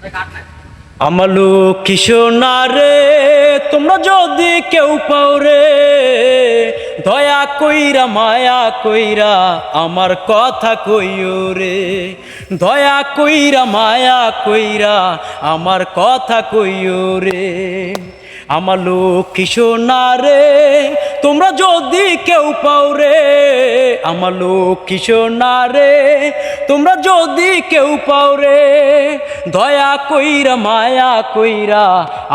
আমার লক্ষ্মী সোনা রে, তোমরা যদি কেউ পাও রে, দয়া কইরা মায়া কইরা আমার কথা কইও রে। দয়া কইরা মায়া কইরা আমার কথা কইও রে। আমার লক্ষ্মী সোনা রে, তোমরা যদি কেউ পাও রে, আমার লক্ষ্মী সোনা রে, তোমরা যদি কেউ পাও রে, দয়া কইরা মায়া কইরা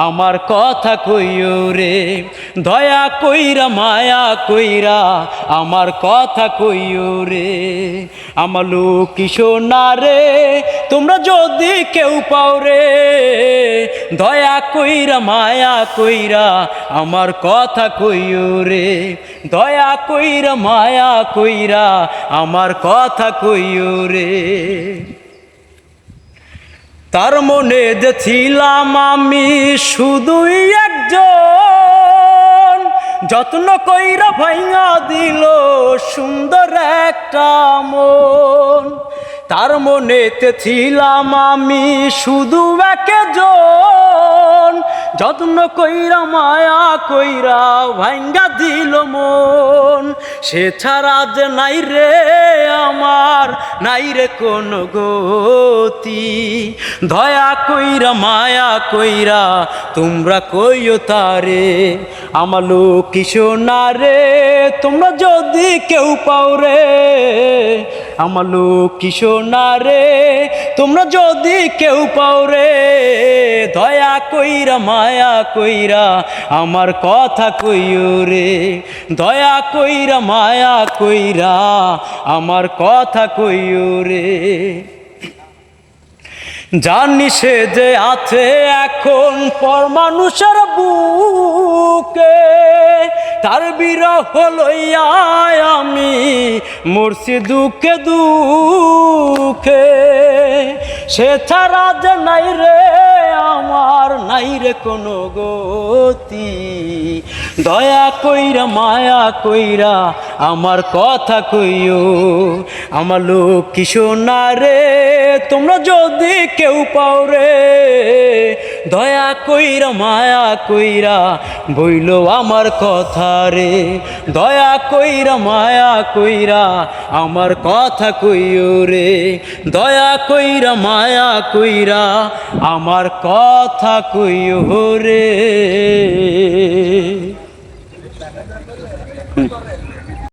আমার কথা কইও রে। দয়া কইরা মায়া কইরা আমার কথা কইও রে। আমার লক্ষ্মী সোনা রে, তোমরা যদি কেউ পাও রে, দয়া কইরা মায়া কইরা আমার কথা কইও রে। দয়া কইরা মায়া কইরা আমার কথা কইও রে। তার মনে যে ছিলাম আমি শুধুই একজন, যত্ন কইরা ভাইঙা দিল সুন্দর একটা মন। তার মনেতে ছিলাম আমি শুধু একজন, যত্ন কইরা মায়া কইরা ভাইঙ্গা দিল মন। সে ছাড়া যে নাই রে আমার, নাই রে কোনো গতি। দয়া কইরা মায়া কইরা তোমরা কইও তারে। আমার লক্ষ্মী সোনা রে, তোমরা যদি কেউ পাও রে, আমার লক্ষ্মী সোনা রে, তোমরা যদি কেউ পাও রে, দয়া কইরা মায়া কইরা আমার কথা কইও রে। দয়া কইরা মায়া কইরা আমার কথা কইও রে। জানি সে যে আছে এখন পর মানুষের বুকে, তার বিরহ লইয়া আমি মরছি দুঃখে দুঃখে। সে ছাড়া যে নাই রে আমার, নাই রে কোনো গতি। দয়া কইরা মায়া কইরা আমার কথা কইও। আমার লক্ষ্মী সোনা রে, তোমরা যদি কেউ পাও রে, দয়া কইরা মায়া কইরা বইলো আমার কথা রে। দয়া কইরা মায়া কইরা আমার কথা কইও রে। দয়া কইরা মায়া কইরা আমার কথা কইও রে।